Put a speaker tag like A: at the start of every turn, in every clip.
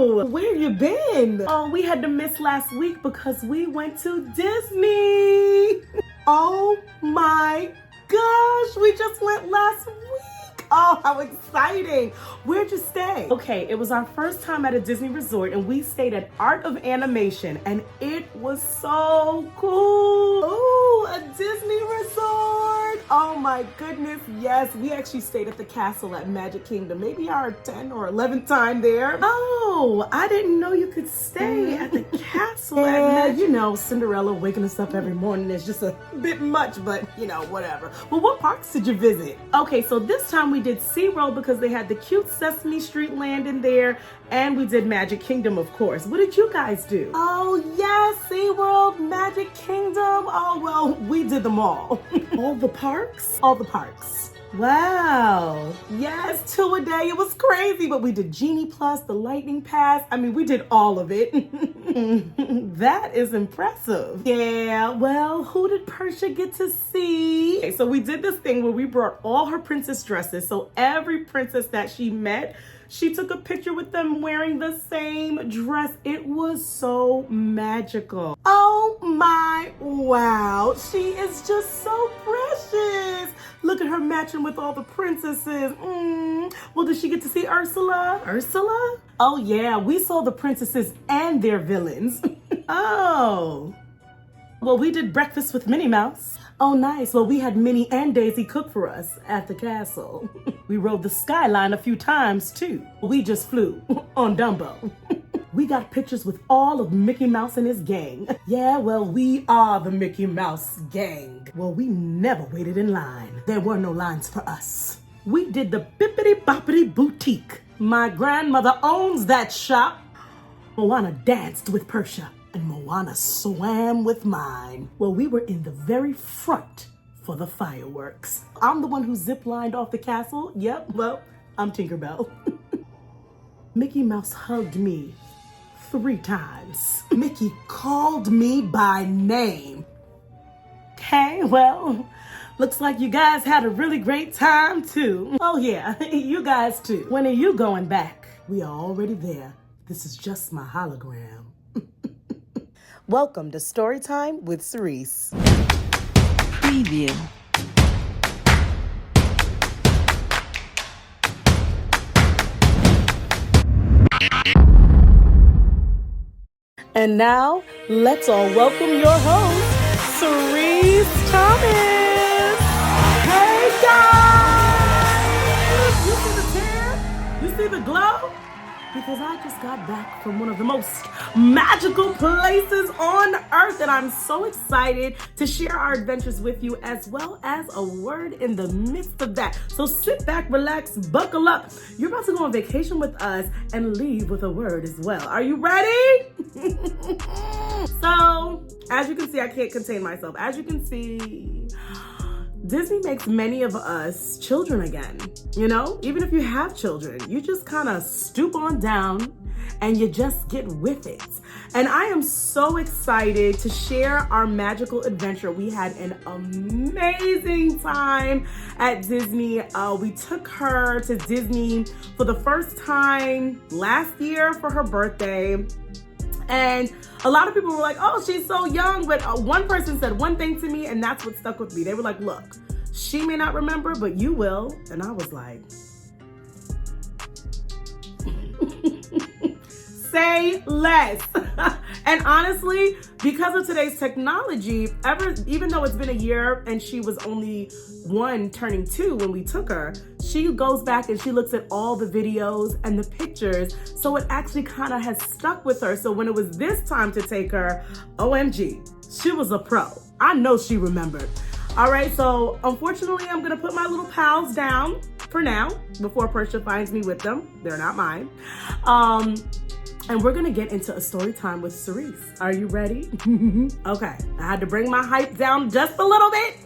A: you? Where you been? Oh, we had to miss last week because we went to Disney. Oh my gosh, we just went last week. Oh, how exciting. Where'd you stay? Okay, it was our first time at a Disney resort and we stayed at Art of Animation and it was so cool. Ooh, a Disney resort. Oh my goodness, yes. We actually stayed at the castle at Magic Kingdom, maybe our 10th or 11th time there. Oh, I didn't know you could stay at the castle at Magic. You know, Cinderella waking us up every morning is just a bit much, but you know, whatever. Well, what parks did you visit? Okay, so this time we did SeaWorld because they had the cute Sesame Street land in there, and we did Magic Kingdom, of course. What did you guys do? Oh yes, SeaWorld, Magic Kingdom. Oh well, we did them all. All the parks? All the parks. Wow. Yes, 2 a day. It was crazy, but we did Genie Plus, the Lightning Pass. I mean, we did all of it. That is impressive. Yeah, well, who did Persia get to see? Okay, so we did this thing where we brought all her princess dresses. So every princess that she met, she took a picture with them wearing the same dress. It was so magical. Oh my, wow. She is just so precious. Look at her matching with all the princesses. Well, did she get to see Ursula? Ursula? Oh yeah, we saw the princesses and their villains. Oh. Well, we did breakfast with Minnie Mouse. Oh, nice. Well, we had Minnie and Daisy cook for us at the castle. We rode the skyline a few times, too. We just flew on Dumbo. We got pictures with all of Mickey Mouse and his gang. Yeah, well, we are the Mickey Mouse gang. Well, we never waited in line. There were no lines for us. We did the Bippity Boppity Boutique. My grandmother owns that shop. Moana danced with Persia, and Moana swam with mine. Well, we were in the very front for the fireworks. I'm the one who zip-lined off the castle. Yep, well, I'm Tinkerbell. Mickey Mouse hugged me 3 times. Mickey called me by name. Okay, well, looks like you guys had a really great time too. Oh yeah, you guys too. When are you going back? We are already there. This is just my hologram. Welcome to Storytime with Sirece.
B: Preview.
A: And now, let's all welcome your host, Sirece Thomas. Hey guys! You see the tear? You see the glow? Because I just got back from one of the most magical places on earth, and I'm so excited to share our adventures with you, as well as a word in the midst of that. So sit back, relax, buckle up. You're about to go on vacation with us and leave with a word as well. Are you ready? So, as you can see, I can't contain myself. As you can see, Disney makes many of us children again. You know, even if you have children, you just kind of stoop on down and you just get with it. And I am so excited to share our magical adventure. We had an amazing time at Disney. We took her to Disney for the first time last year for her birthday. And a lot of people were like, oh, she's so young. But one person said one thing to me, and that's what stuck with me. They were like, look, she may not remember, but you will. And I was like, say less. And honestly, because of today's technology, even though it's been a year and she was only 1 turning 2 when we took her, she goes back and she looks at all the videos and the pictures. So it actually kind of has stuck with her. So when it was this time to take her, OMG, she was a pro. I know she remembered. All right, so unfortunately, I'm gonna put my little pals down for now before Persia finds me with them. They're not mine. And we're gonna get into a story time with Sirece. Are you ready? Okay, I had to bring my hype down just a little bit.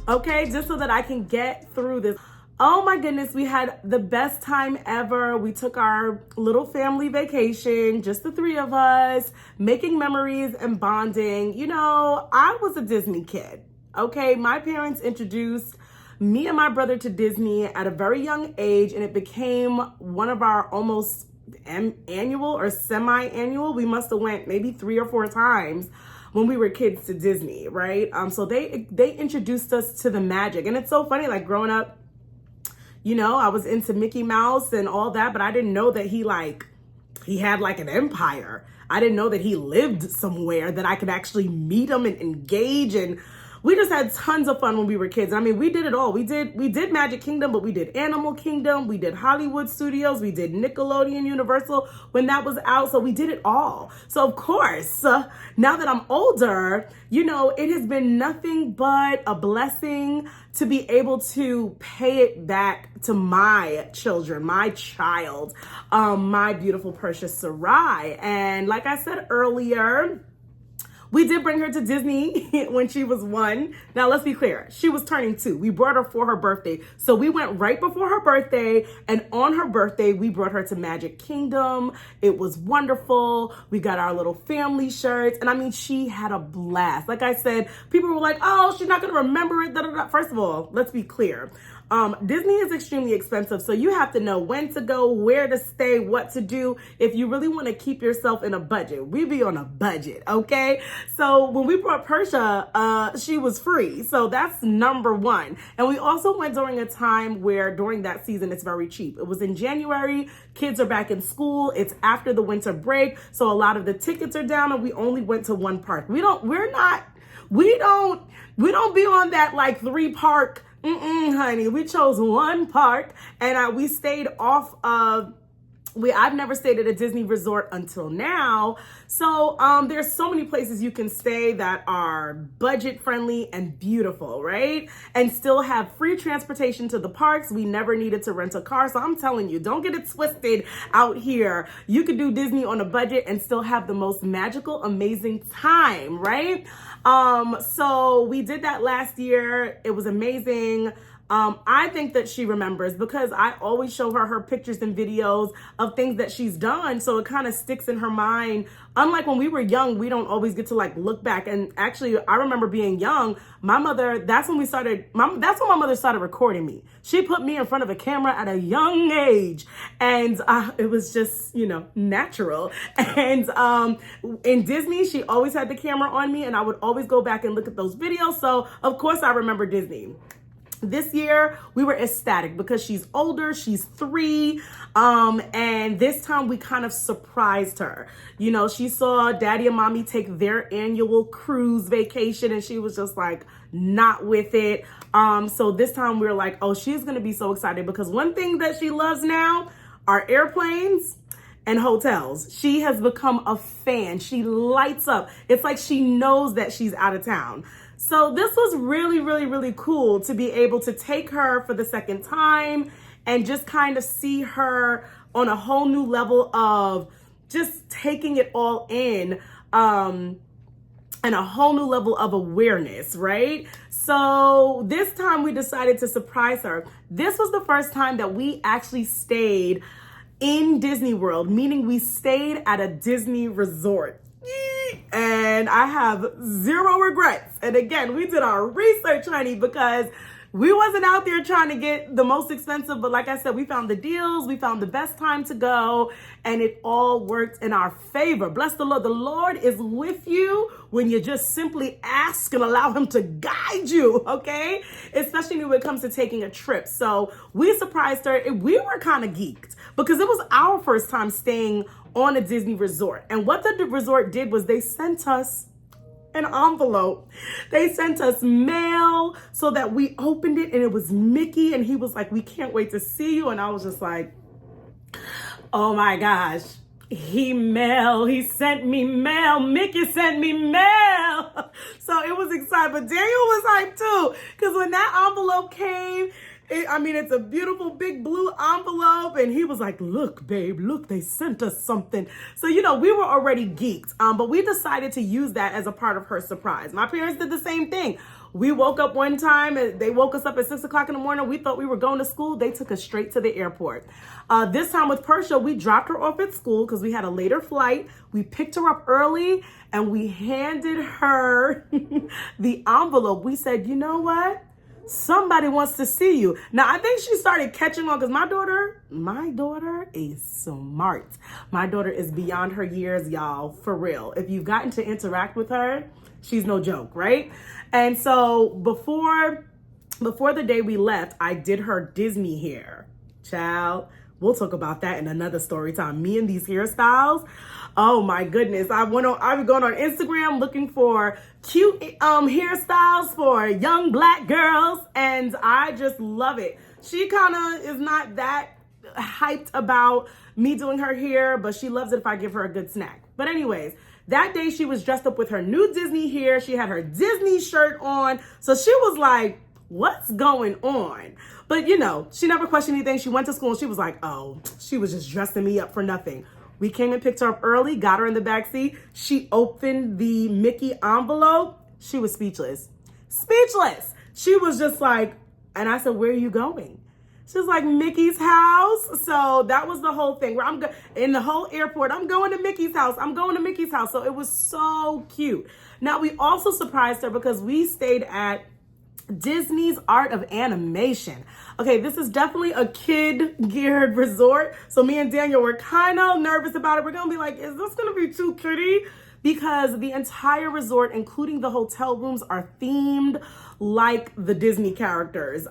A: Okay, just so that I can get through this. Oh my goodness, we had the best time ever. We took our little family vacation, just the 3 of us, making memories and bonding. You know, I was a Disney kid, okay? My parents introduced me and my brother to Disney at a very young age, and it became one of our almost annual or semi-annual. We must have went maybe 3 or 4 times when we were kids to Disney, right? So they introduced us to the magic. And it's so funny, like growing up, you know, I was into Mickey Mouse and all that, but I didn't know that he had like an empire. I didn't know that he lived somewhere, that I could actually meet him and engage. And we just had tons of fun when we were kids. I mean, we did it all. We did Magic Kingdom, but we did Animal Kingdom. We did Hollywood Studios. We did Nickelodeon Universal when that was out. So we did it all. So of course, now that I'm older, you know, it has been nothing but a blessing to be able to pay it back to my children, my child, my beautiful, precious Sirece. And like I said earlier, we did bring her to Disney when she was 1. Now, let's be clear. She was turning 2. We brought her for her birthday. So we went right before her birthday. And on her birthday, we brought her to Magic Kingdom. It was wonderful. We got our little family shirts. And I mean, she had a blast. Like I said, people were like, oh, she's not going to remember it. Da, da, da. First of all, let's be clear. Disney is extremely expensive, so you have to know when to go, where to stay, what to do if you really want to keep yourself in a budget. We be on a budget, okay? So when we brought Persia, she was free, so that's number 1. And we also went during a time where during that season it's very cheap. It was in January, kids are back in school, it's after the winter break, so a lot of the tickets are down, and we only went to 1 park. We don't be on that like 3 park. Honey, we chose 1 park, and we stayed off of, I've never stayed at a Disney resort until now. So there's so many places you can stay that are budget friendly and beautiful, right? And still have free transportation to the parks. We never needed to rent a car. So I'm telling you, don't get it twisted out here. You could do Disney on a budget and still have the most magical, amazing time, right? So we did that last year. It was amazing. I think that she remembers because I always show her pictures and videos of things that she's done. So it kind of sticks in her mind. Unlike when we were young, we don't always get to like look back. And actually, I remember being young, my mother, that's when my mother started recording me. She put me in front of a camera at a young age. And it was just, you know, natural. And in Disney, she always had the camera on me, and I would always go back and look at those videos. So of course I remember Disney. This year, we were ecstatic because she's older, she's 3, and this time we kind of surprised her. You know, she saw Daddy and Mommy take their annual cruise vacation, and she was just like, not with it. So this time we were like, oh, she's going to be so excited because one thing that she loves now are airplanes and hotels. She has become a fan. She lights up. It's like she knows that she's out of town. So this was really, really, really cool to be able to take her for the second time and just kind of see her on a whole new level of just taking it all in, and a whole new level of awareness, right? So this time we decided to surprise her. This was the first time that we actually stayed in Disney World, meaning we stayed at a Disney resort. And I have 0 regrets. And again, we did our research, honey, because we wasn't out there trying to get the most expensive, but like I said, we found the deals, we found the best time to go, and it all worked in our favor. Bless the Lord. The Lord is with you when you just simply ask and allow him to guide you, okay? Especially when it comes to taking a trip. So we surprised her. We were kind of geeked because it was our first time staying on a Disney resort. And what the resort did was they sent us an envelope. They sent us mail so that we opened it, and it was Mickey, and he was like, we can't wait to see you. And I was just like, oh my gosh, he sent me mail. Mickey sent me mail. So it was exciting, but Daniel was hyped too, because when that envelope came, it's a beautiful big blue envelope, and he was like, look, babe, look, they sent us something. So, you know, we were already geeked, but we decided to use that as a part of her surprise. My parents did the same thing. We woke up one time, and they woke us up at 6 o'clock in the morning. We thought we were going to school. They took us straight to the airport. This time with Persia, we dropped her off at school because we had a later flight. We picked her up early, and we handed her the envelope. We said, you know what? somebody wants to see you. Now, I think she started catching on because my daughter is smart. My daughter is beyond her years, y'all, for real. If you've gotten to interact with her, she's no joke, right? And so before the day we left, I did her Disney hair. Child, we'll talk about that in another story time. Me and these hairstyles. Oh my goodness. I've been going on Instagram looking for cute hairstyles for young Black girls, and I just love it. She kind of is not that hyped about me doing her hair, but she loves it if I give her a good snack. But anyways, that day she was dressed up with her new Disney hair. She had her Disney shirt on. So she was like, what's going on? But you know, she never questioned anything. She went to school and she was like, oh, she was just dressing me up for nothing. We came and picked her up early, got her in the back seat. She opened the Mickey envelope. She was speechless. Speechless. She was just like, and I said, where are you going? She was like, Mickey's house. So that was the whole thing where in the whole airport, I'm going to Mickey's house. I'm going to Mickey's house. So it was so cute. Now, we also surprised her because we stayed at Disney's Art of Animation. Okay, this is definitely a kid-geared resort. So me and Daniel were kind of nervous about it. We're going to be like, is this going to be too kiddie? Because the entire resort, including the hotel rooms, are themed like the Disney characters.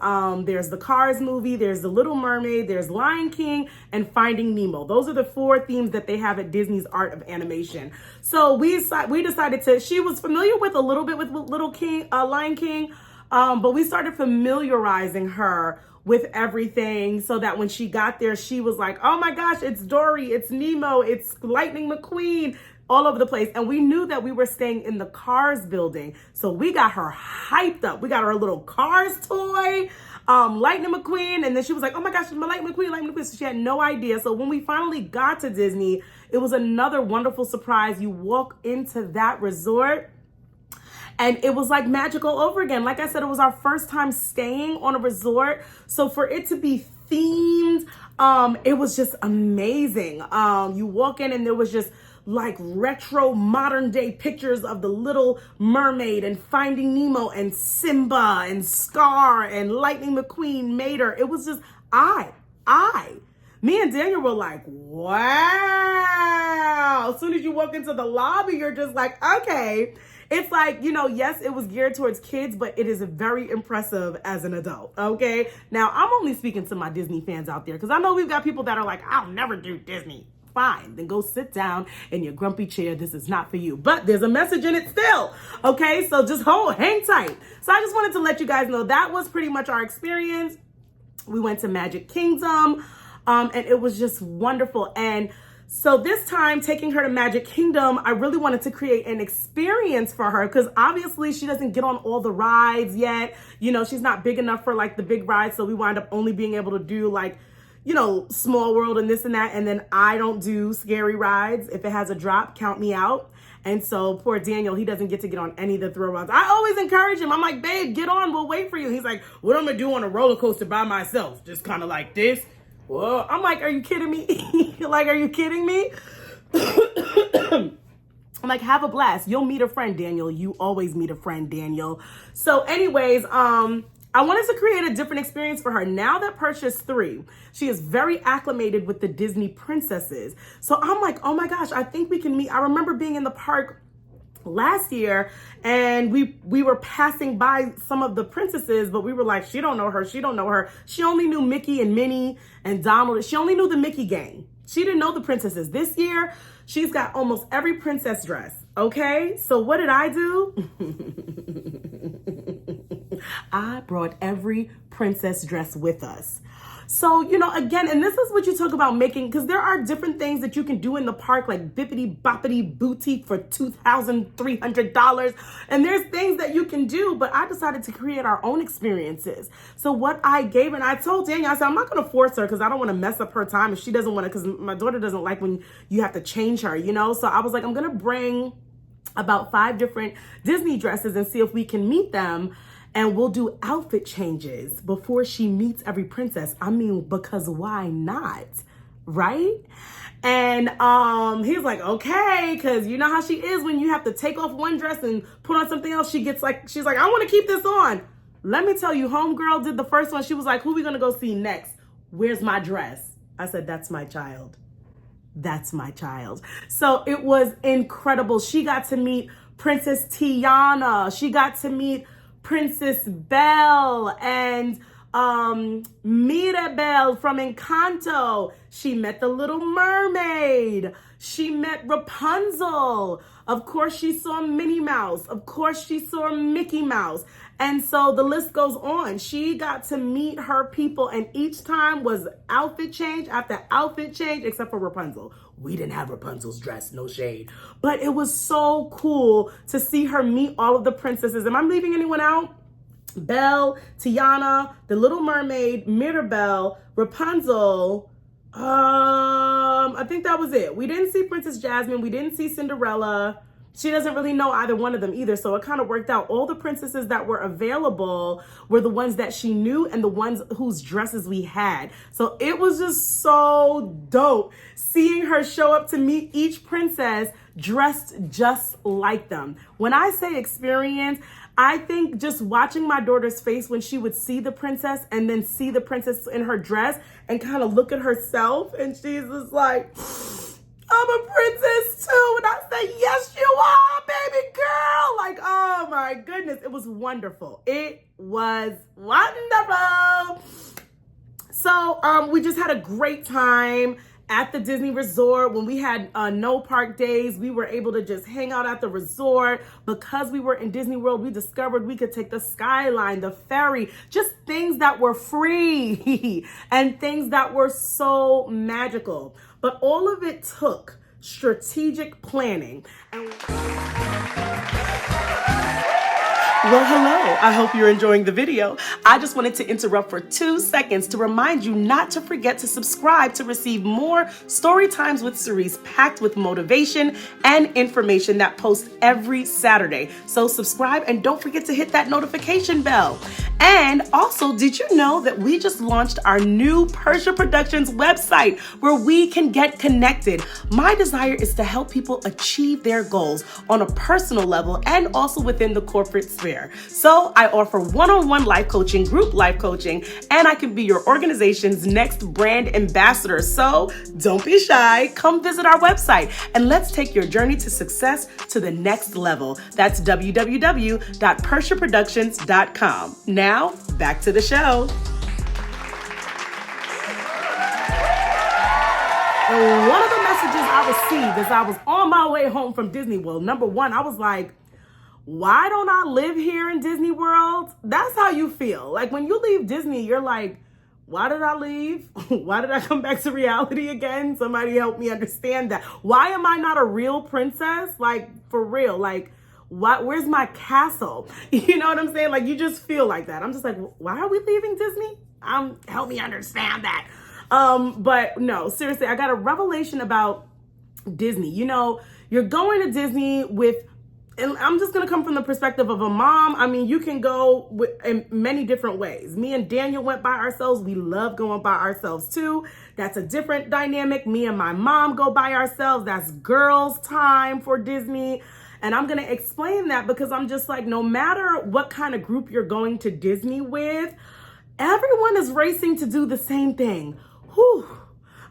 A: There's the Cars movie, there's the Little Mermaid, there's Lion King, and Finding Nemo. Those are the 4 themes that they have at Disney's Art of Animation. So we decided to, she was familiar with a little bit with Lion King, but we started familiarizing her with everything so that when she got there, she was like, oh my gosh, it's Dory, it's Nemo, it's Lightning McQueen, all over the place. And we knew that we were staying in the Cars building. So we got her hyped up. We got her a little Cars toy, Lightning McQueen. And then she was like, oh my gosh, it's my Lightning McQueen. So she had no idea. So when we finally got to Disney, it was another wonderful surprise. You walk into that resort and it was like magical all over again. Like I said, it was our first time staying on a resort. So for it to be themed, it was just amazing. You walk in and there was just like retro modern day pictures of the Little Mermaid and Finding Nemo and Simba and Scar and Lightning McQueen, Mater. It was just, me and Daniel were like, wow. As soon as you walk into the lobby, you're just like, okay. It's like, you know, yes, it was geared towards kids, but it is very impressive as an adult, okay? Now, I'm only speaking to my Disney fans out there because I know we've got people that are like, I'll never do Disney. Fine, then go sit down in your grumpy chair. This is not for you. But there's a message in it still, okay? So just hang tight. So I just wanted to let you guys know that was pretty much our experience. We went to Magic Kingdom, and it was just wonderful. And so this time, taking her to Magic Kingdom, I really wanted to create an experience for her because obviously she doesn't get on all the rides yet. You know, she's not big enough for like the big rides. So we wind up only being able to do like, you know, Small World and this and that. And then I don't do scary rides. If it has a drop, count me out. And so poor Daniel, he doesn't get to get on any of the thrill rides. I always encourage him. I'm like, babe, get on. We'll wait for you. He's like, what am I gonna do on a roller coaster by myself? Just kind of like this. Well, I'm like, are you kidding me? Like, are you kidding me? I'm like, have a blast. You'll meet a friend, Daniel. You always meet a friend, Daniel. So anyways, I wanted to create a different experience for her. Now that Purchase 3, she is very acclimated with the Disney princesses. So I'm like, oh my gosh, I think we can meet. I remember being in the park last year and we were passing by some of the princesses, but we were like, she don't know her. She don't know her. She only knew Mickey and Minnie and Donald. She only knew the Mickey gang. She didn't know the princesses. This year, she's got almost every princess dress. Okay, so what did I do? I brought every princess dress with us. So, you know, again, and this is what you talk about making, because there are different things that you can do in the park, like Bippity Boppity Boutique for $2,300. And there's things that you can do, but I decided to create our own experiences. So what I gave, and I told Daniel, I said, I'm not going to force her because I don't want to mess up her time if she doesn't want to, because my daughter doesn't like when you have to change her, you know? So I was like, I'm going to bring about 5 different Disney dresses and see if we can meet them. And we'll do outfit changes before she meets every princess. I mean, because why not, right? And he's like, okay, because you know how she is when you have to take off one dress and put on something else. She's like, I want to keep this on. Let me tell you, homegirl did the first one. She was like, who we gonna go see next? Where's my dress? I said, that's my child. That's my child. So it was incredible. She got to meet Princess Tiana. She got to meet Princess Belle and Mirabelle from Encanto. She met the Little Mermaid. She met Rapunzel. Of course, she saw Minnie Mouse. Of course, she saw Mickey Mouse. And so the list goes on. She got to meet her people, and each time was outfit change after outfit change, except for Rapunzel. We didn't have Rapunzel's dress, no shade. But it was so cool to see her meet all of the princesses. Am I leaving anyone out? Belle, Tiana, the Little Mermaid, Mirabelle, Rapunzel. I think that was it. We didn't see Princess Jasmine. We didn't see Cinderella. She doesn't really know either one of them either. So it kind of worked out. All the princesses that were available were the ones that she knew and the ones whose dresses we had. So it was just so dope seeing her show up to meet each princess dressed just like them. When I say experience, I think just watching my daughter's face when she would see the princess and then see the princess in her dress and kind of look at herself, and she's just like, I'm a princess too. And I say, yes, you are, baby girl. Like, oh my goodness. It was wonderful. It was wonderful. So we just had a great time at the Disney resort. When we had no park days, we were able to just hang out at the resort. Because we were in Disney World, we discovered we could take the Skyline, the ferry, just things that were free and things that were so magical. But all of it took strategic planning. Well, hello. I hope you're enjoying the video. I just wanted to interrupt for 2 seconds to remind you not to forget to subscribe to receive more story times with Sirece packed with motivation and information that posts every Saturday. So subscribe and don't forget to hit that notification bell. And also, did you know that we just launched our new Persia Productions website where we can get connected? My desire is to help people achieve their goals on a personal level and also within the corporate sphere. So I offer one-on-one life coaching, group life coaching, and I can be your organization's next brand ambassador. So don't be shy. Come visit our website and let's take your journey to success to the next level. That's www.persiaproductions.com. Now, back to the show. And one of the messages I received as I was on my way home from Disney World, number one, I was like, why don't I live here in Disney World? That's how you feel. Like when you leave Disney, you're like, why did I leave? Why did I come back to reality again? Somebody help me understand that. Why am I not a real princess? Like for real, like where's my castle? You know what I'm saying? Like you just feel like that. I'm just like, why are we leaving Disney? Help me understand that. But no, seriously, I got a revelation about Disney. You know, you're going to Disney and I'm just going to come from the perspective of a mom. I mean, you can go in many different ways. Me and Daniel went by ourselves. We love going by ourselves too. That's a different dynamic. Me and my mom go by ourselves. That's girls' time for Disney. And I'm going to explain that because I'm just like, no matter what kind of group you're going to Disney with, everyone is racing to do the same thing. Whew.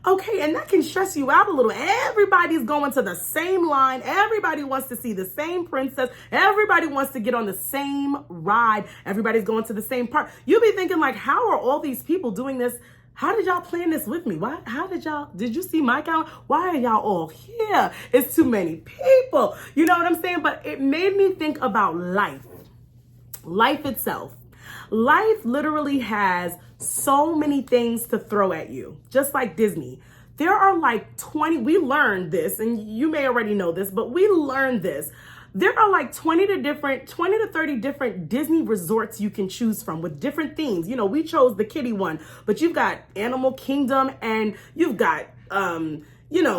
A: Okay, and that can stress you out a little. Everybody's going to the same line. Everybody wants to see the same princess. Everybody wants to get on the same ride. Everybody's going to the same park. You'll be thinking like, how are all these people doing this? How did y'all plan this with me? Why? Did you see my count? Why are y'all all here? It's too many people. You know what I'm saying? But it made me think about life. Life itself. Life literally has so many things to throw at you, just like Disney. There are like 20, we learned this, and you may already know this, but we learned this. There are like 20 to 30 different Disney resorts you can choose from with different themes. You know, we chose the kiddie one, but you've got Animal Kingdom and you've got,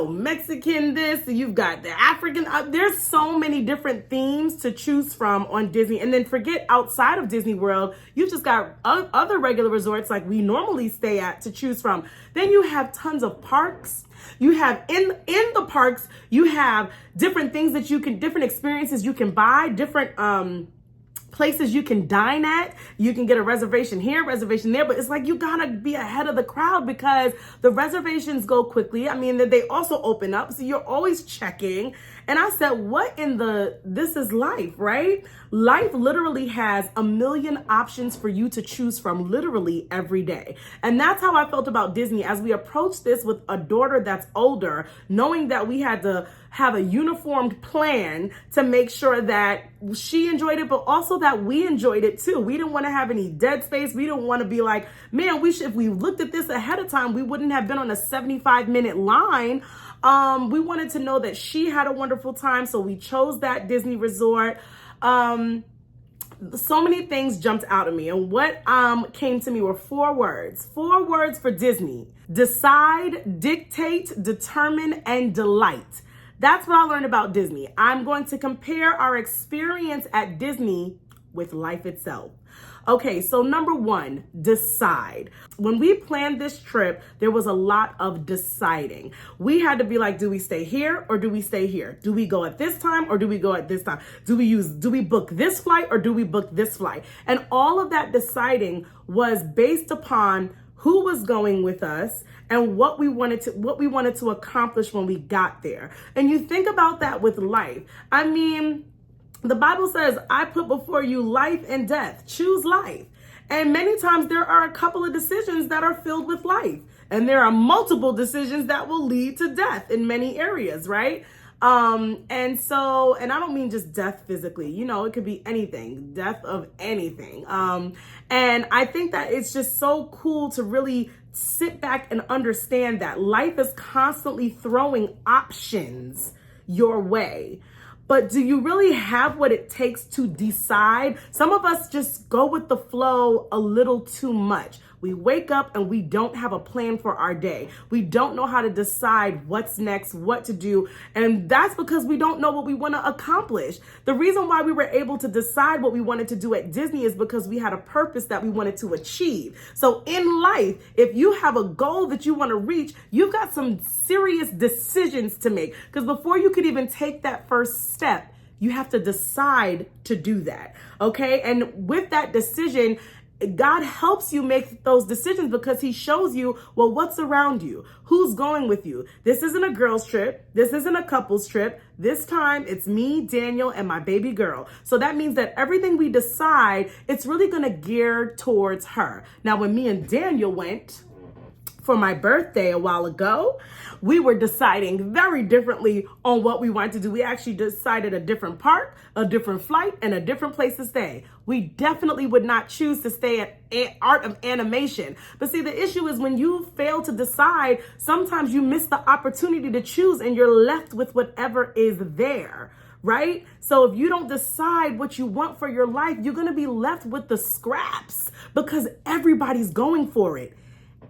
A: Mexican this, you've got the African, there's so many different themes to choose from on Disney. And then forget outside of Disney World, you just got other regular resorts like we normally stay at to choose from. Then you have tons of parks. You have in the parks, you have different things that different experiences you can buy, different places you can dine at. You can get a reservation here, reservation there, but it's like you gotta be ahead of the crowd because the reservations go quickly. I mean, they also open up, so you're always checking. And I said, what in the, this is life, right? Life literally has a million options for you to choose from literally every day. And that's how I felt about Disney as we approached this with a daughter that's older, knowing that we had to have a uniformed plan to make sure that she enjoyed it, but also that we enjoyed it too. We didn't want to have any dead space. We didn't want to be like, man, if we looked at this ahead of time, we wouldn't have been on a 75-minute line. We wanted to know that she had a wonderful time, so we chose that Disney resort. So many things jumped out at me, and what came to me were 4 words. 4 words for Disney: decide, dictate, determine, and delight. That's what I learned about Disney. I'm going to compare our experience at Disney with life itself. Okay, so number 1, decide. When we planned this trip, there was a lot of deciding. We had to be like, do we stay here or do we stay here? Do we go at this time or do we go at this time? Do we book this flight or do we book this flight? And all of that deciding was based upon who was going with us and what we wanted to accomplish when we got there. And you think about that with life. I mean, the Bible says, I put before you life and death. Choose life. And many times there are a couple of decisions that are filled with life. And there are multiple decisions that will lead to death in many areas, right? And I don't mean just death physically, it could be anything, death of anything. And I think that it's just so cool to really sit back and understand that life is constantly throwing options your way. But do you really have what it takes to decide? Some of us just go with the flow a little too much. We wake up and we don't have a plan for our day. We don't know how to decide what's next, what to do. And that's because we don't know what we want to accomplish. The reason why we were able to decide what we wanted to do at Disney is because we had a purpose that we wanted to achieve. So in life, if you have a goal that you want to reach, you've got some serious decisions to make. Because before you could even take that first step, you have to decide to do that. Okay. And with that decision, God helps you make those decisions because he shows you, well, what's around you? Who's going with you? This isn't a girls trip. This isn't a couples trip. This time it's me, Daniel, and my baby girl. So that means that everything we decide, it's really going to gear towards her. Now, when me and Daniel went for my birthday a while ago, we were deciding very differently on what we wanted to do. We actually decided a different park, a different flight, and a different place to stay. We definitely would not choose to stay at Art of Animation. But see, the issue is when you fail to decide, sometimes you miss the opportunity to choose and you're left with whatever is there. Right? So if you don't decide what you want for your life, you're going to be left with the scraps because everybody's going for it.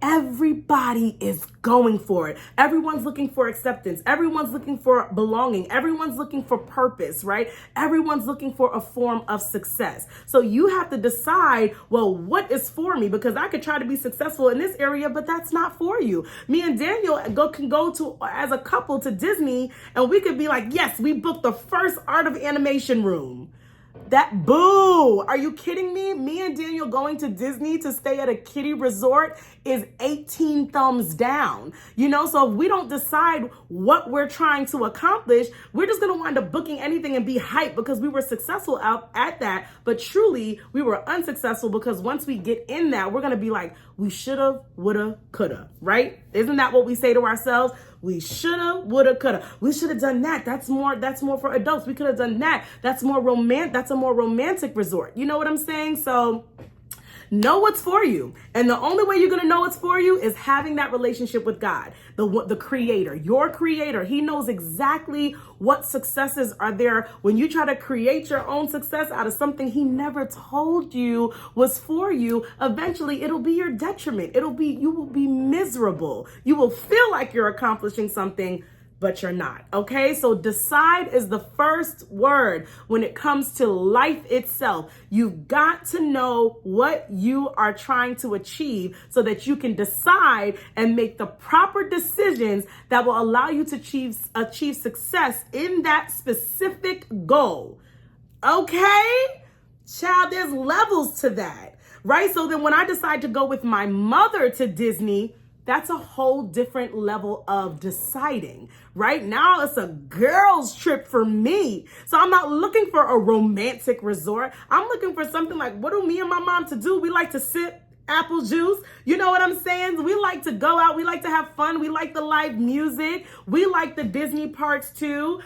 A: Everybody is going for it. Everyone's looking for acceptance. Everyone's looking for belonging. Everyone's looking for purpose, right? Everyone's looking for a form of success. So you have to decide, well, what is for me? Because I could try to be successful in this area, but that's not for you. Me and Daniel can go to, as a couple, to Disney, and we could be like, yes, we booked the first Art of Animation room. That boo, are you kidding me? Me and Daniel going to Disney to stay at a kiddie resort is 18 thumbs down. So if we don't decide what we're trying to accomplish, we're just going to wind up booking anything and be hyped because we were successful out at that. But truly, we were unsuccessful because once we get in that, we're going to be like, we shoulda, woulda, coulda, right? Isn't that what we say to ourselves? We shoulda, woulda, coulda. We should have done that. That's more for adults. We could have done that. That's a more romantic resort. You know what I'm saying? So know what's for you. And the only way you're going to know what's for you is having that relationship with God, the creator, your creator. He knows exactly what successes are there. When you try to create your own success out of something he never told you was for you, eventually it'll be your detriment. You will be miserable. You will feel like you're accomplishing something, but you're not. Okay, so decide is the first word when it comes to life itself. You've got to know what you are trying to achieve so that you can decide and make the proper decisions that will allow you to achieve success in that specific goal. Okay? Child, there's levels to that, right? So then when I decide to go with my mother to Disney, that's a whole different level of deciding. Right now, it's a girls' trip for me. So I'm not looking for a romantic resort. I'm looking for something like, what do me and my mom to do? We like to sip apple juice. You know what I'm saying? We like to go out. We like to have fun. We like the live music. We like the Disney parks too.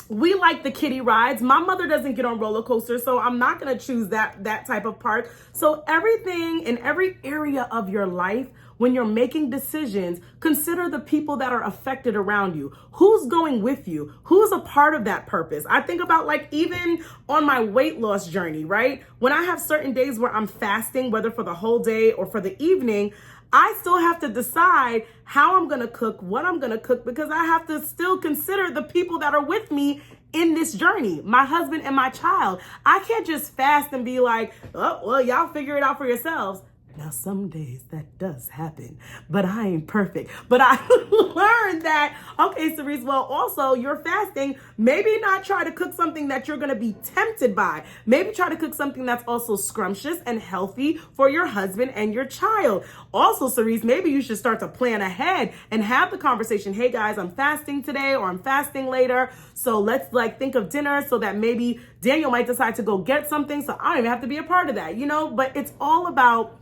A: We like the kiddie rides. My mother doesn't get on roller coasters, so I'm not going to choose that type of park. So everything in every area of your life, when you're making decisions, consider the people that are affected around you. Who's going with you? Who's a part of that purpose? I think about like even on my weight loss journey, right? When I have certain days where I'm fasting, whether for the whole day or for the evening, I still have to decide how I'm going to cook, what I'm going to cook, because I have to still consider the people that are with me in this journey, my husband and my child. I can't just fast and be like, oh, well, y'all figure it out for yourselves. Now, some days that does happen, but I ain't perfect. But I learned that, okay, Sirece, well, also you're fasting. Maybe not try to cook something that you're going to be tempted by. Maybe try to cook something that's also scrumptious and healthy for your husband and your child. Also, Sirece, maybe you should start to plan ahead and have the conversation. Hey guys, I'm fasting today or I'm fasting later. So let's like think of dinner so that maybe Daniel might decide to go get something. So I don't even have to be a part of that, you know, but it's all about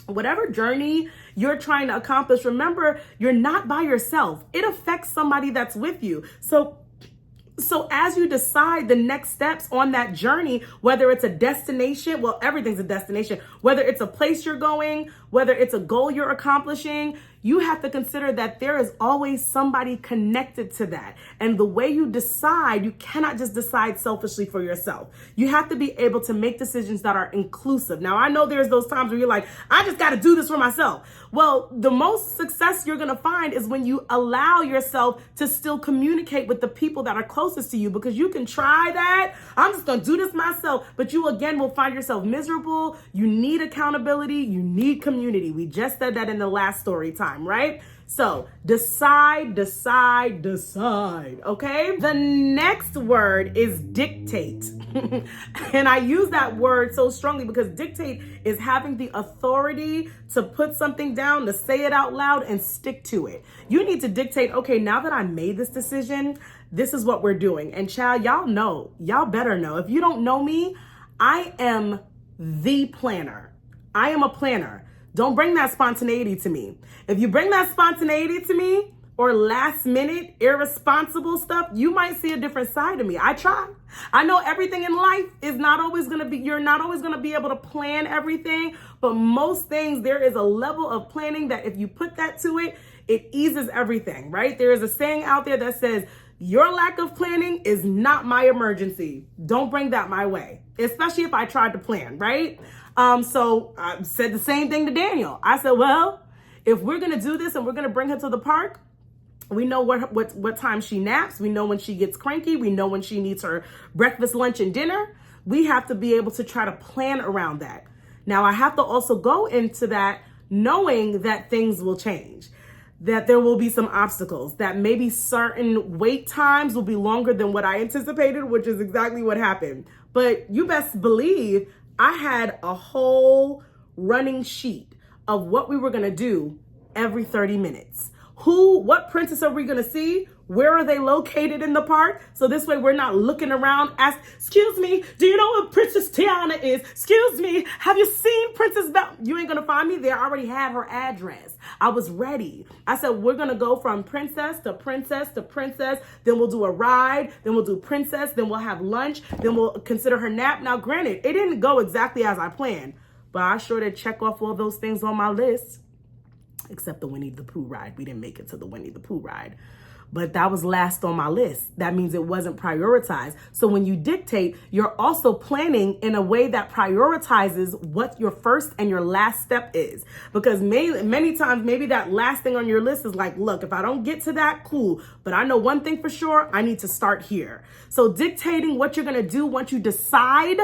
A: whatever journey you're trying to accomplish. Remember, you're not by yourself. It affects somebody that's with you. So as you decide the next steps on that journey, whether it's a destination, well, everything's a destination, whether it's a place you're going, whether it's a goal you're accomplishing, you have to consider that there is always somebody connected to that. And the way you decide, you cannot just decide selfishly for yourself. You have to be able to make decisions that are inclusive. Now, I know there's those times where you're like, I just got to do this for myself. Well, the most success you're going to find is when you allow yourself to still communicate with the people that are closest to you, because you can try that. I'm just going to do this myself. But you, again, will find yourself miserable. You need accountability. You need community. We just said that in the last story time, right? So decide, okay? The next word is dictate. And I use that word so strongly because dictate is having the authority to put something down, to say it out loud and stick to it. You need to dictate, okay, now that I made this decision, this is what we're doing. And child, y'all better know. If you don't know me, I am the planner. I am a planner. Don't bring that spontaneity to me. If you bring that spontaneity to me or last minute irresponsible stuff, you might see a different side of me. I try. I know everything in life is not always going to be, you're not always going to be able to plan everything, but most things there is a level of planning that if you put that to it, it eases everything, right? There is a saying out there that says, your lack of planning is not my emergency. Don't bring that my way, especially if I tried to plan, right? So I said the same thing to Daniel. I said, well, if we're going to do this and we're going to bring her to the park, we know what time she naps. We know when she gets cranky. We know when she needs her breakfast, lunch, and dinner. We have to be able to try to plan around that. Now, I have to also go into that knowing that things will change, that there will be some obstacles, that maybe certain wait times will be longer than what I anticipated, which is exactly what happened. But you best believe I had a whole running sheet of what we were going to do every 30 minutes. What princess are we going to see? Where are they located in the park? So this way we're not looking around, excuse me, do you know what Princess Tiana is? Excuse me, have you seen Princess Belle? You ain't going to find me there. I already had her address. I was ready. I said, we're going to go from princess to princess to princess. Then we'll do a ride. Then we'll do princess. Then we'll have lunch. Then we'll consider her nap. Now, granted, it didn't go exactly as I planned, but I sure did check off all those things on my list, except the Winnie the Pooh ride. We didn't make it to the Winnie the Pooh ride. But that was last on my list. That means it wasn't prioritized. So when you dictate, you're also planning in a way that prioritizes what your first and your last step is. Because many times, maybe that last thing on your list is like, look, if I don't get to that, cool. But I know one thing for sure, I need to start here. So dictating what you're going to do once you decide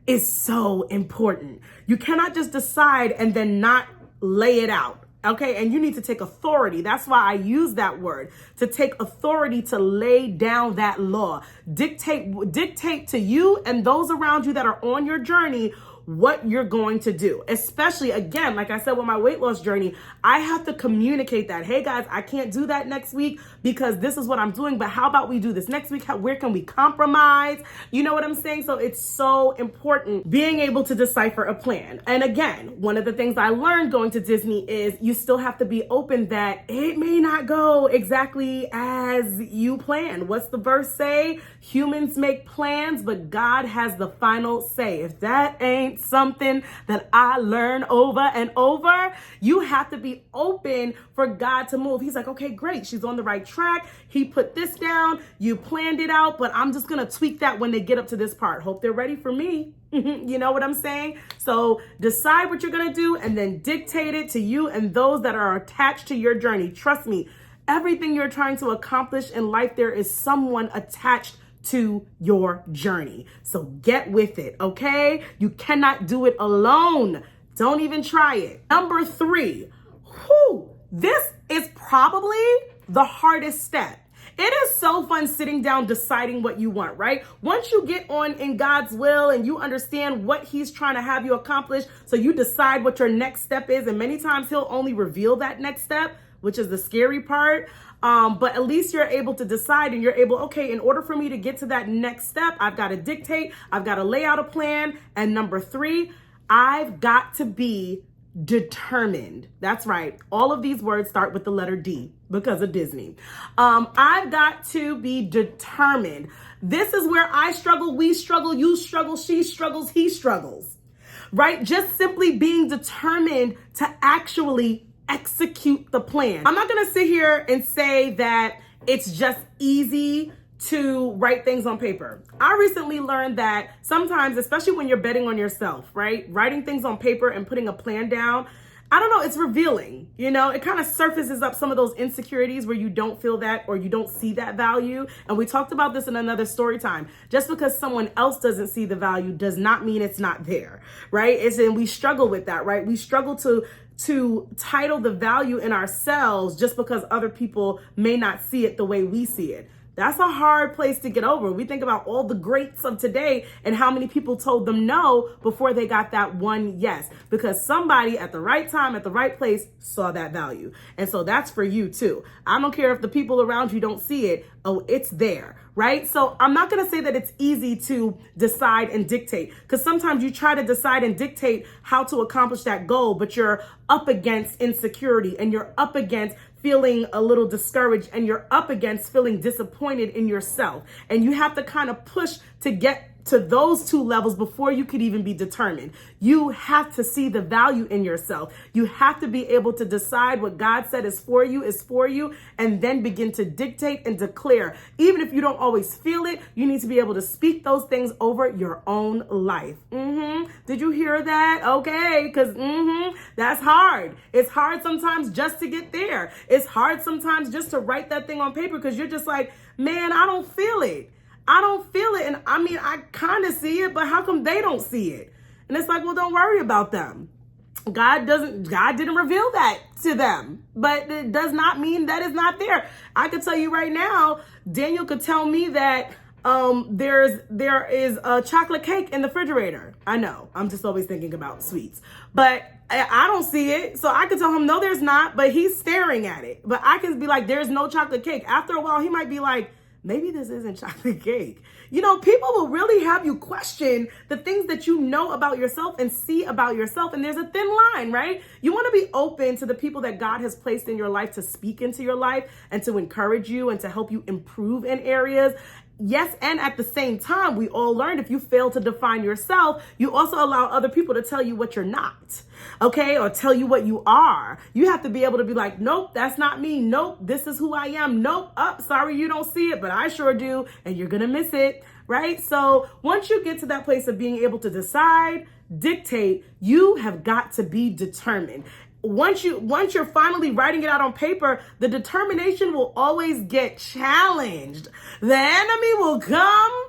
A: is so important. You cannot just decide and then not lay it out. Okay, and you need to take authority. That's why I use that word, to take authority, to lay down that law. Dictate to you and those around you that are on your journey what you're going to do. Especially, again, like I said, with my weight loss journey, I have to communicate that, hey guys, I can't do that next week because this is what I'm doing, but how about we do this next week? Where can we compromise? You know what I'm saying? So it's so important being able to decipher a plan. And again, one of the things I learned going to Disney is you still have to be open that it may not go exactly as you plan. What's the verse say? Humans make plans, but God has the final say. If that ain't something that I learn over and over, you have to be open for God to move. He's like, okay, great. She's on the right track. He put this down. You planned it out, but I'm just going to tweak that when they get up to this part. Hope they're ready for me. You know what I'm saying? So decide what you're going to do and then dictate it to you and those that are attached to your journey. Trust me, everything you're trying to accomplish in life, there is someone attached to your journey. So get with it, okay? You cannot do it alone. Don't even try it. Number 3, this is probably the hardest step. It is so fun sitting down, deciding what you want, right? Once you get on in God's will and you understand what he's trying to have you accomplish, so you decide what your next step is, and many times he'll only reveal that next step, which is the scary part. But at least you're able to decide and you're able, okay, in order for me to get to that next step, I've got to dictate, I've got to lay out a plan. And number 3, I've got to be determined. That's right. All of these words start with the letter D because of Disney. I've got to be determined. This is where I struggle, we struggle, you struggle, she struggles, he struggles, right? Just simply being determined to actually execute the plan. I'm not going to sit here and say that it's just easy to write things on paper. I recently learned that sometimes, especially when you're betting on yourself, right? Writing things on paper and putting a plan down, I don't know, it's revealing, you know, it kind of surfaces up some of those insecurities where you don't feel that or you don't see that value. And we talked about this in another story time. Just because someone else doesn't see the value does not mean it's not there, right? And we struggle with that, right? We struggle to title the value in ourselves just because other people may not see it the way we see it. That's a hard place to get over. We think about all the greats of today and how many people told them no before they got that one yes, because somebody at the right time, at the right place saw that value. And so that's for you too. I don't care if the people around you don't see it. Oh, it's there, right? So I'm not going to say that it's easy to decide and dictate, because sometimes you try to decide and dictate how to accomplish that goal, but you're up against insecurity and you're up against feeling a little discouraged and you're up against feeling disappointed in yourself. And you have to kind of push to get to those 2 levels before you could even be determined. You have to see the value in yourself. You have to be able to decide what God said is for you, and then begin to dictate and declare. Even if you don't always feel it, you need to be able to speak those things over your own life. Did you hear that? Okay, because that's hard. It's hard sometimes just to get there. It's hard sometimes just to write that thing on paper because you're just like, man, I don't feel it. I don't feel it. And I mean, I kind of see it, but how come they don't see it? And it's like, well, don't worry about them. God didn't reveal that to them, but it does not mean that it's not there. I could tell you right now, Daniel could tell me that there is a chocolate cake in the refrigerator. I know, I'm just always thinking about sweets, but I don't see it. So I could tell him, no, there's not, but he's staring at it. But I can be like, there's no chocolate cake. After a while, he might be like, maybe this isn't chocolate cake. You know, people will really have you question the things that you know about yourself and see about yourself. And there's a thin line, right? You want to be open to the people that God has placed in your life to speak into your life and to encourage you and to help you improve in areas. Yes, and at the same time, we all learned if you fail to define yourself, you also allow other people to tell you what you're not, okay? Or tell you what you are. You have to be able to be like, nope, that's not me. Nope, this is who I am. Nope, sorry you don't see it, but I sure do, and you're gonna miss it, right? So once you get to that place of being able to decide, dictate, you have got to be determined. Once you're finally writing it out on paper, the determination will always get challenged. The enemy will come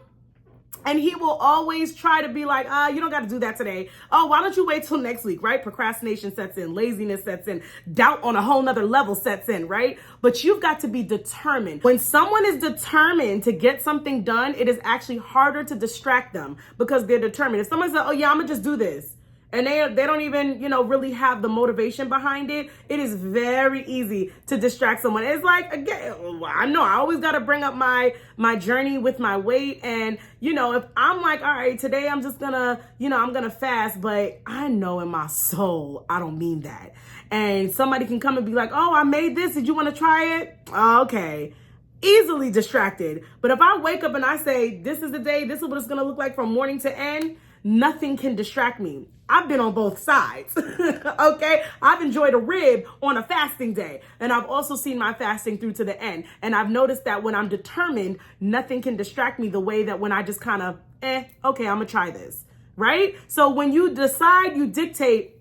A: And he will always try to be like, you don't got to do that today. Oh, why don't you wait till next week, right? Procrastination sets in, laziness sets in, doubt on a whole nother level sets in, right? But you've got to be determined. When someone is determined to get something done, it is actually harder to distract them because they're determined. If someone says, oh yeah, I'm gonna just do this, and they don't even, really have the motivation behind it, it is very easy to distract someone. It's like, again, I know I always got to bring up my journey with my weight. And, if I'm like, all right, today I'm just gonna, I'm gonna fast, but I know in my soul, I don't mean that. And somebody can come and be like, oh, I made this. Did you want to try it? Okay. Easily distracted. But if I wake up and I say, this is the day, this is what it's going to look like from morning to end, nothing can distract me. I've been on both sides, okay? I've enjoyed a rib on a fasting day, and I've also seen my fasting through to the end. And I've noticed that when I'm determined, nothing can distract me the way that when I just kind of, okay, I'm gonna try this, right? So when you decide, you dictate,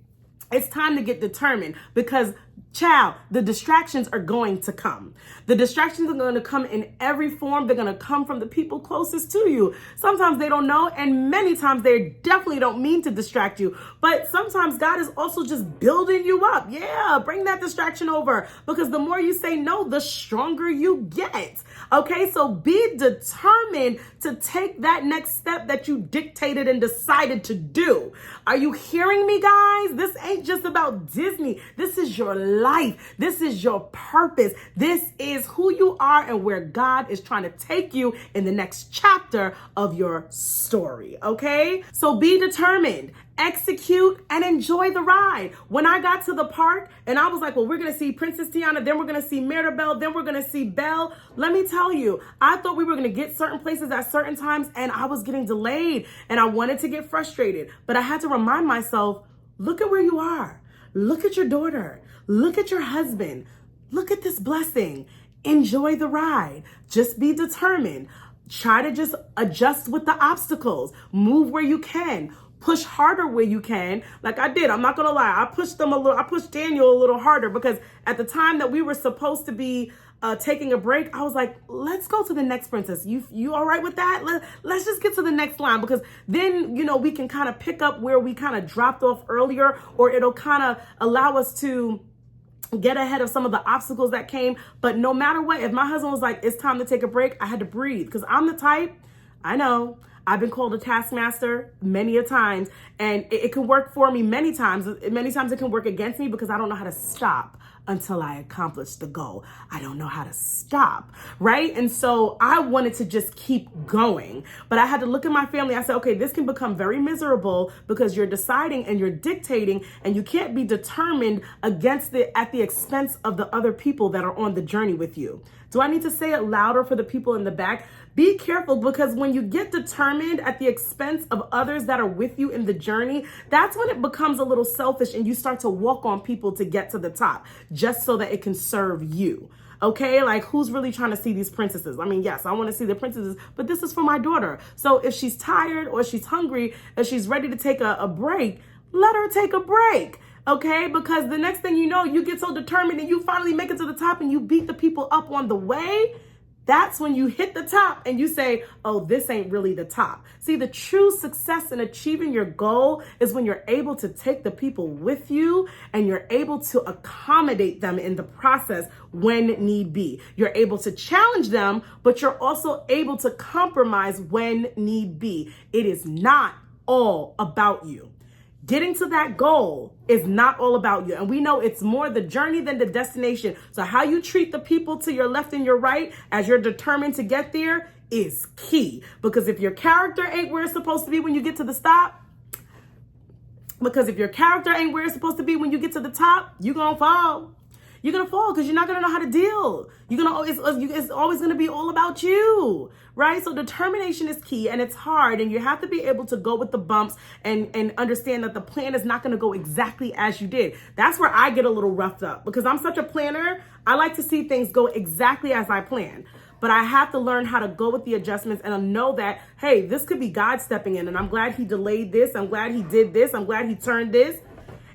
A: it's time to get determined because child, the distractions are going to come. The distractions are going to come in every form. They're going to come from the people closest to you. Sometimes they don't know, and many times they definitely don't mean to distract you. But sometimes God is also just building you up. Yeah, bring that distraction over because the more you say no, the stronger you get. Okay, so be determined to take that next step that you dictated and decided to do. Are you hearing me, guys? This ain't just about Disney. This is your life. This is your purpose. This is who you are and where God is trying to take you in the next chapter of your story. Okay, so be determined. Execute and enjoy the ride. When I got to the park and I was like, well, we're going to see Princess Tiana, then we're going to see Mirabelle, then we're going to see Belle. Let me tell you, I thought we were going to get certain places at certain times and I was getting delayed and I wanted to get frustrated. But I had to remind myself, look at where you are. Look at your daughter. Look at your husband. Look at this blessing. Enjoy the ride. Just be determined. Try to just adjust with the obstacles. Move where you can. Push harder where you can. Like I did. I'm not going to lie. I pushed Daniel a little harder because at the time that we were supposed to be taking a break, I was like, let's go to the next princess. You all right with that? Let's just get to the next line because then, we can kind of pick up where we kind of dropped off earlier, or it'll kind of allow us to get ahead of some of the obstacles that came. But no matter what, if my husband was like, it's time to take a break, I had to breathe because I'm the type, I know, I've been called a taskmaster many a times, and it can work for me many times. Many times it can work against me because I don't know how to stop until I accomplish the goal. I don't know how to stop, right? And so I wanted to just keep going, but I had to look at my family. I said, okay, this can become very miserable because you're deciding and you're dictating, and you can't be determined at the expense of the other people that are on the journey with you. Do I need to say it louder for the people in the back? Be careful because when you get determined at the expense of others that are with you in the journey, that's when it becomes a little selfish and you start to walk on people to get to the top just so that it can serve you. Okay, like who's really trying to see these princesses? I mean, yes, I want to see the princesses, but this is for my daughter. So if she's tired or she's hungry and she's ready to take a break, let her take a break. Okay, because the next thing you know, you get so determined and you finally make it to the top and you beat the people up on the way. That's when you hit the top and you say, oh, this ain't really the top. See, the true success in achieving your goal is when you're able to take the people with you and you're able to accommodate them in the process when need be. You're able to challenge them, but you're also able to compromise when need be. It is not all about you. Getting to that goal is not all about you. And we know it's more the journey than the destination. So how you treat the people to your left and your right as you're determined to get there is key. Because if your character ain't where it's supposed to be when you get to the stop, you're going to fall. You're going to fall because you're not going to know how to deal. It's always going to be all about you, right? So determination is key, and it's hard, and you have to be able to go with the bumps and understand that the plan is not going to go exactly as you did. That's where I get a little roughed up because I'm such a planner. I like to see things go exactly as I plan. But I have to learn how to go with the adjustments and know that, hey, this could be God stepping in, and I'm glad he delayed this. I'm glad he did this. I'm glad he turned this.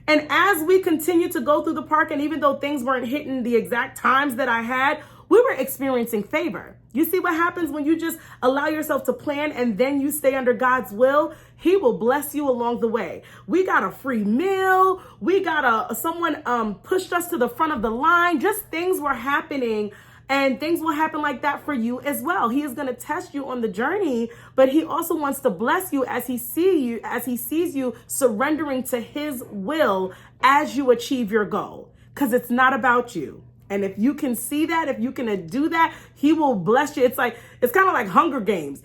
A: And as we continue to go through the park, and even though things weren't hitting the exact times that I had, we were experiencing favor. You see what happens when you just allow yourself to plan and then you stay under God's will? He will bless you along the way. We got a free meal. We got someone pushed us to the front of the line. Just things were happening. And things will happen like that for you as well. He is going to test you on the journey, but he also wants to bless you as he sees you surrendering to his will as you achieve your goal. Because it's not about you. And if you can see that, if you can do that, he will bless you. It's kind of like Hunger Games.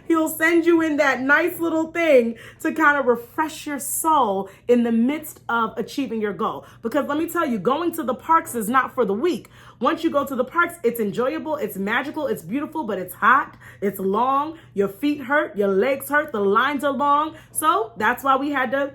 A: He'll send you in that nice little thing to kind of refresh your soul in the midst of achieving your goal. Because let me tell you, going to the parks is not for the weak. Once you go to the parks, it's enjoyable, it's magical, it's beautiful, but it's hot, it's long, your feet hurt, your legs hurt, the lines are long. So that's why we had to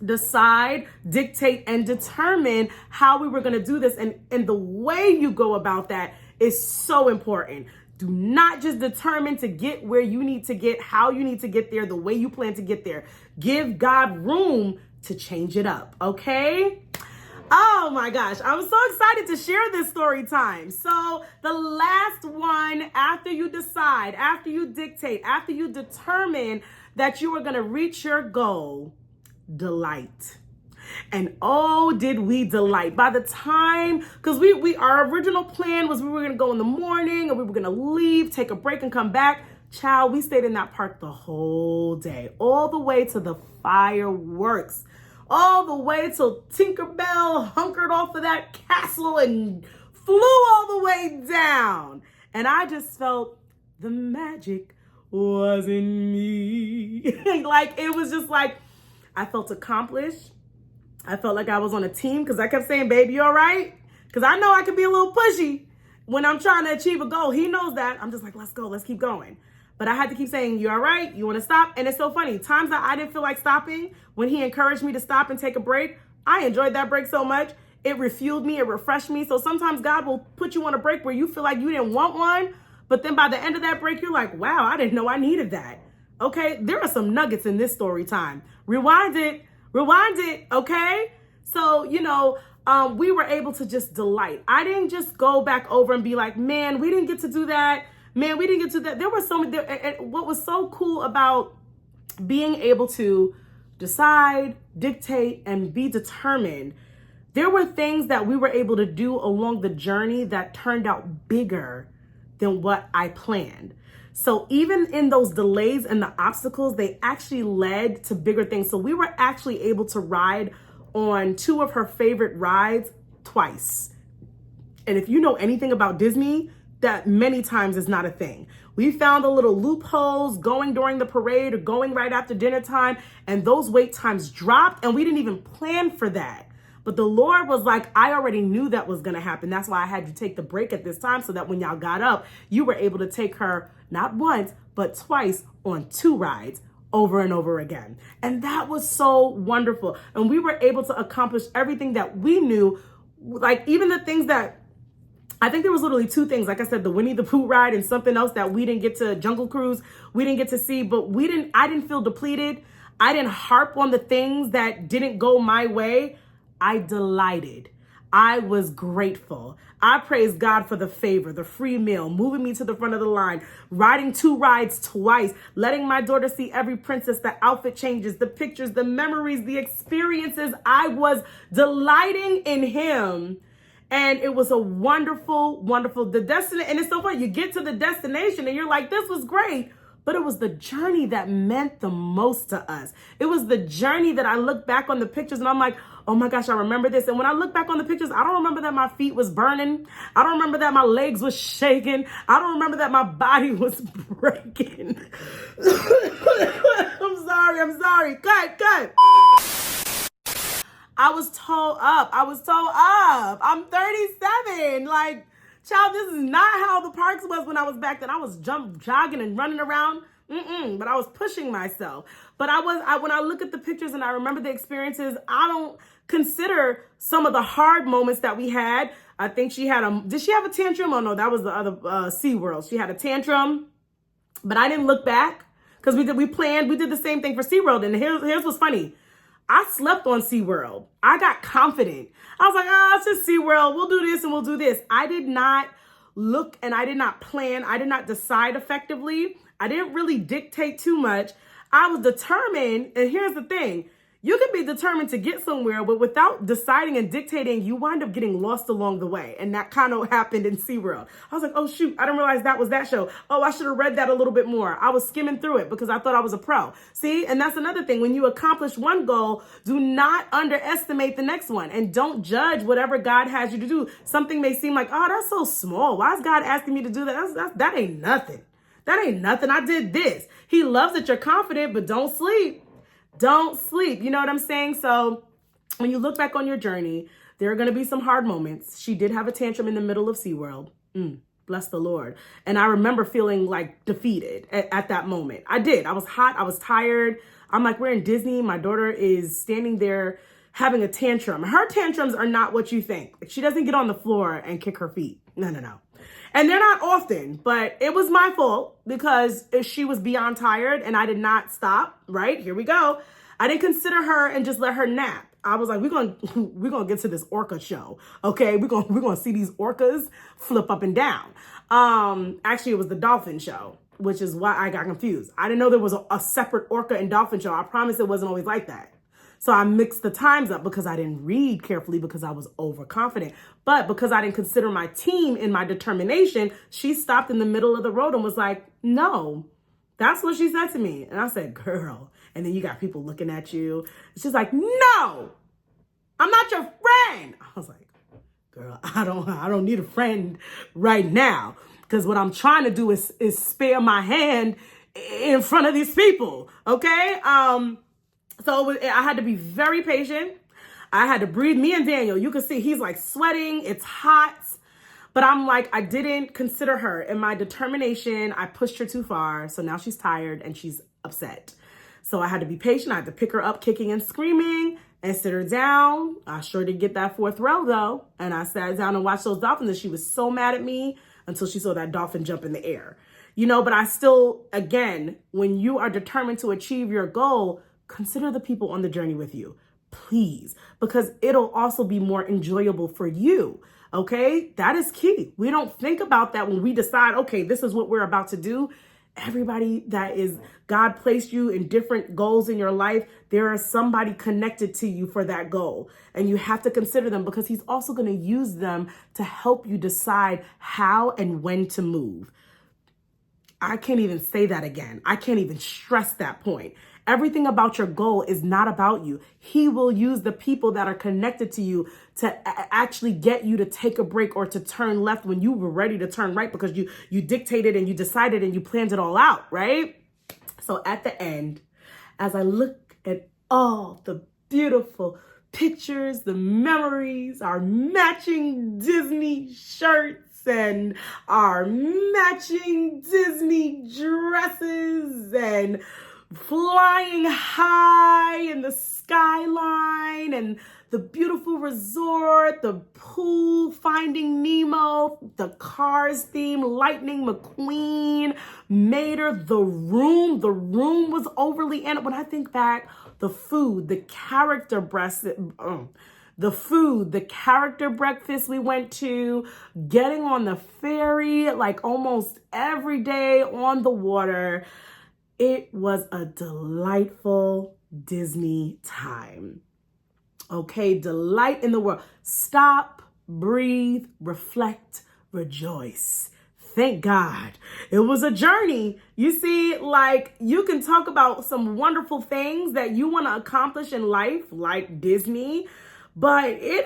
A: decide, dictate, and determine how we were going to do this. And the way you go about that is so important. Do not just determine to get where you need to get, how you need to get there, the way you plan to get there. Give God room to change it up, okay? Oh my gosh, I'm so excited to share this story time. So the last one, after you decide, after you dictate, after you determine that you are going to reach your goal, delight. And oh, did we delight. By the time, because our original plan was we were going to go in the morning and we were going to leave, take a break and come back. Child, we stayed in that park the whole day, all the way to the fireworks, all the way till Tinkerbell hunkered off of that castle and flew all the way down. And I just felt the magic was in me. It was just like, I felt accomplished. I felt like I was on a team because I kept saying, baby, you all right? Because I know I can be a little pushy when I'm trying to achieve a goal. He knows that. I'm just like, let's go. Let's keep going. But I had to keep saying, you all right? You want to stop? And it's so funny. Times that I didn't feel like stopping, when he encouraged me to stop and take a break, I enjoyed that break so much. It refueled me. It refreshed me. So sometimes God will put you on a break where you feel like you didn't want one. But then by the end of that break, you're like, wow, I didn't know I needed that. Okay, there are some nuggets in this story time. Rewind it, okay? So, we were able to just delight. I didn't just go back over and be like, man, we didn't get to do that. Man, we didn't get to that. There were so many, what was so cool about being able to decide, dictate, and be determined, there were things that we were able to do along the journey that turned out bigger than what I planned. So even in those delays and the obstacles, they actually led to bigger things. So we were actually able to ride on two of her favorite rides twice. And if you know anything about Disney, that many times is not a thing. We found the little loopholes going during the parade or going right after dinner time, and those wait times dropped, and we didn't even plan for that. But the Lord was like, I already knew that was going to happen. That's why I had you take the break at this time so that when y'all got up, you were able to take her not once, but twice on two rides over and over again. And that was so wonderful. And we were able to accomplish everything that we knew, like even the things that, I think there was literally two things. Like I said, the Winnie the Pooh ride and something else that we didn't get to, Jungle Cruise, we didn't get to see, but I didn't feel depleted. I didn't harp on the things that didn't go my way. I delighted. I was grateful. I praise God for the favor, the free meal, moving me to the front of the line, riding two rides twice, letting my daughter see every princess, the outfit changes, the pictures, the memories, the experiences. I was delighting in him. And it was a wonderful, wonderful, and it's so funny. You get to the destination and you're like, this was great. But it was the journey that meant the most to us. It was the journey that I look back on the pictures and I'm like, oh my gosh, I remember this. And when I look back on the pictures, I don't remember that my feet was burning. I don't remember that my legs was shaking. I don't remember that my body was breaking. I'm sorry. Cut. I was toe up. I'm 37. Like, child, this is not how the parks was when I was back then. I was jogging and running around. But I was pushing myself. But when I look at the pictures and I remember the experiences, I don't consider some of the hard moments that we had. I think did she have a tantrum? Oh no, that was the other SeaWorld. She had a tantrum, but I didn't look back because we did the same thing for SeaWorld. And here's what's funny. I slept on SeaWorld. I got confident. I was like, it's just SeaWorld. We'll do this and we'll do this. I did not look and I did not plan. I did not decide effectively. I didn't really dictate too much. I was determined. And here's the thing. You can be determined to get somewhere, but without deciding and dictating, you wind up getting lost along the way. And that kind of happened in SeaWorld. I was like, oh, shoot, I didn't realize that was that show. Oh, I should have read that a little bit more. I was skimming through it because I thought I was a pro. See, and that's another thing. When you accomplish one goal, do not underestimate the next one. And don't judge whatever God has you to do. Something may seem like, oh, that's so small. Why is God asking me to do that? That ain't nothing. That ain't nothing. I did this. He loves that you're confident, but don't sleep. Don't sleep. You know what I'm saying? So when you look back on your journey, there are going to be some hard moments. She did have a tantrum in the middle of SeaWorld. Bless the Lord. And I remember feeling like defeated at that moment. I did. I was hot. I was tired. I'm like, we're in Disney. My daughter is standing there having a tantrum. Her tantrums are not what you think. She doesn't get on the floor and kick her feet. No. And they're not often, but it was my fault because she was beyond tired and I did not stop, right? Here we go. I didn't consider her and just let her nap. I was like, we're gonna get to this orca show. Okay, we're gonna see these orcas flip up and down. Actually, it was the dolphin show, which is why I got confused. I didn't know there was a separate orca and dolphin show. I promise it wasn't always like that. So I mixed the times up because I didn't read carefully because I was overconfident. But because I didn't consider my team in my determination, she stopped in the middle of the road and was like, no, that's what she said to me. And I said, girl. And then you got people looking at you. She's like, no, I'm not your friend. I was like, girl, I don't need a friend right now. Because what I'm trying to do is spare my hand in front of these people. Okay. So I had to be very patient. I had to breathe. Me and Daniel, you can see he's like sweating. It's hot. But I'm like, I didn't consider her. In my determination, I pushed her too far. So now she's tired and she's upset. So I had to be patient. I had to pick her up kicking and screaming and sit her down. I sure did get that fourth row though. And I sat down and watched those dolphins and she was so mad at me until she saw that dolphin jump in the air. You know, but I still, again, when you are determined to achieve your goal, consider the people on the journey with you, please, because it'll also be more enjoyable for you. Okay, that is key. We don't think about that when we decide, okay, this is what we're about to do. Everybody that is, God placed you in different goals in your life. There is somebody connected to you for that goal. And you have to consider them because he's also going to use them to help you decide how and when to move. I can't even say that again. I can't even stress that point. Everything about your goal is not about you. He will use the people that are connected to you to actually get you to take a break or to turn left when you were ready to turn right because you dictated and you decided and you planned it all out, right? So at the end, as I look at all the beautiful pictures, the memories, our matching Disney shirts and our matching Disney dresses and flying high in the skyline and the beautiful resort, the pool, Finding Nemo, the Cars theme, Lightning McQueen, Mater, the room was overly animated. When I think back, the food, the character breakfast we went to, getting on the ferry, like almost every day on the water. It was a delightful Disney time. Okay, delight in the world. Stop, breathe, reflect, rejoice. Thank God. It was a journey. You see, like you can talk about some wonderful things that you want to accomplish in life, like Disney, but it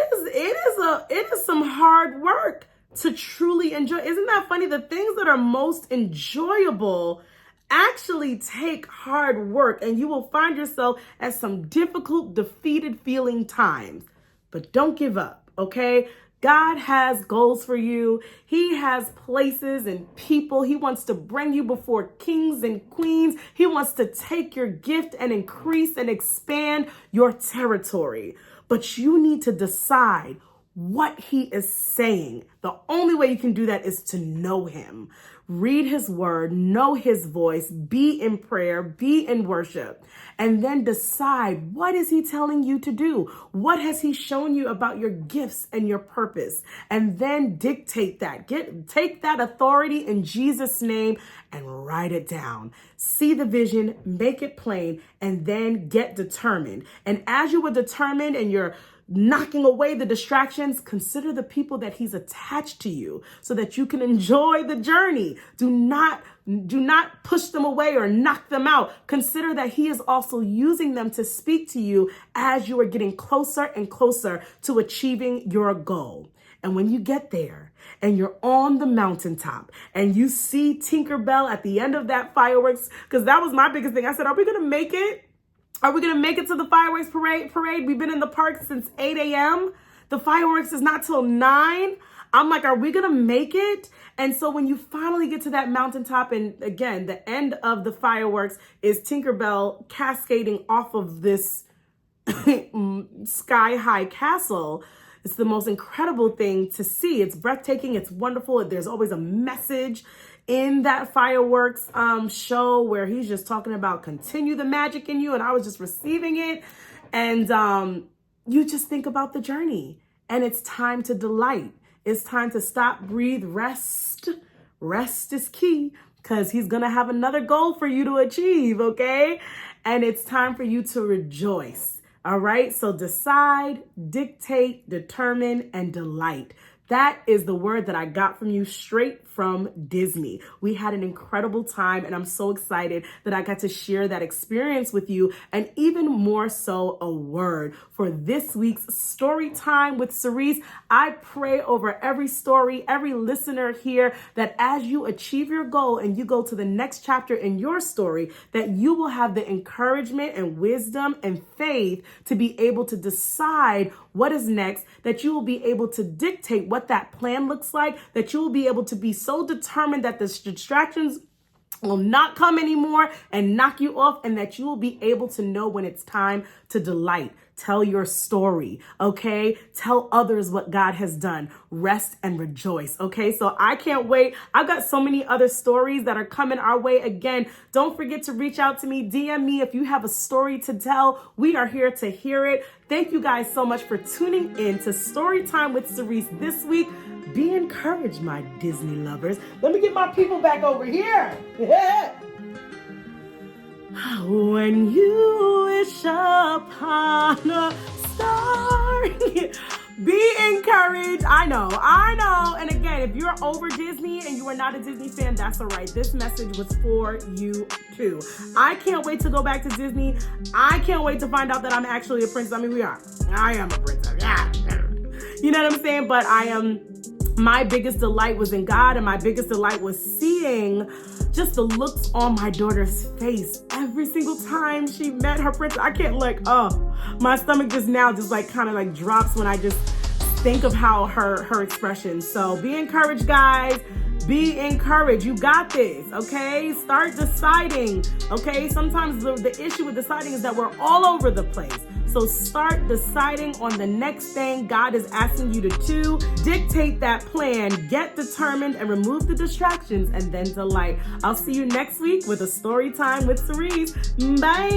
A: is some hard work to truly enjoy. Isn't that funny? The things that are most enjoyable actually take hard work, and you will find yourself at some difficult, defeated feeling times. But don't give up, okay? God has goals for you. He has places and people. He wants to bring you before kings and queens. He wants to take your gift and increase and expand your territory. But you need to decide what he is saying. The only way you can do that is to know him. Read his word, know his voice, be in prayer, be in worship, and then decide, what is he telling you to do? What has he shown you about your gifts and your purpose? And then dictate that. Take that authority in Jesus' name and write it down. See the vision, make it plain, and then get determined. And as you were determined and you're knocking away the distractions, consider the people that he's attached to you so that you can enjoy the journey. Do not push them away or knock them out. Consider that he is also using them to speak to you as you are getting closer and closer to achieving your goal. And when you get there and you're on the mountaintop and you see Tinkerbell at the end of that fireworks, because that was my biggest thing. I said, are we going to make it? Are we going to make it to the fireworks parade? We've been in the park since 8 a.m. The fireworks is not till 9. I'm like, are we going to make it? And so when you finally get to that mountaintop, and again, the end of the fireworks is Tinkerbell cascading off of this sky-high castle. It's the most incredible thing to see. It's breathtaking. It's wonderful. There's always a message in that fireworks show where he's just talking about continue the magic in you. And I was just receiving it. And you just think about the journey. And it's time to delight. It's time to stop, breathe, rest. Rest is key because he's going to have another goal for you to achieve, okay? And it's time for you to rejoice. All right, so decide, dictate, determine, and delight. That is the word that I got from you straight from Disney. We had an incredible time, and I'm so excited that I got to share that experience with you, and even more so, a word for this week's Story Time with Sirece. I pray over every story, every listener here, that as you achieve your goal and you go to the next chapter in your story, that you will have the encouragement and wisdom and faith to be able to decide what is next, that you will be able to dictate what that plan looks like, that you will be able to be so determined that the distractions will not come anymore and knock you off, and that you will be able to know when it's time to delight. Tell your story, okay? Tell others what God has done. Rest and rejoice, okay? So I can't wait. I've got so many other stories that are coming our way. Again, don't forget to reach out to me, DM me if you have a story to tell. We are here to hear it. Thank you guys so much for tuning in to Storytime with Sirece this week. Be encouraged, my Disney lovers. Let me get my people back over here. When you wish upon a star. Be encouraged. I know. And again, if you're over Disney and you are not a Disney fan, that's all right. This message was for you too. I can't wait to go back to Disney. I can't wait to find out that I'm actually a princess. I mean, I am a princess. Yeah. You know what I'm saying? But my biggest delight was in God, and my biggest delight was seeing just the looks on my daughter's face every single time she met her princess. I can't my stomach just now kind of drops when I just think of how her expression. So be encouraged, guys. Be encouraged. You got this, okay? Start deciding, okay? Sometimes the issue with deciding is that we're all over the place. So start deciding on the next thing God is asking you to do. Dictate that plan, get determined, and remove the distractions, and then delight. I'll see you next week with a Story Time with Sirece. Bye.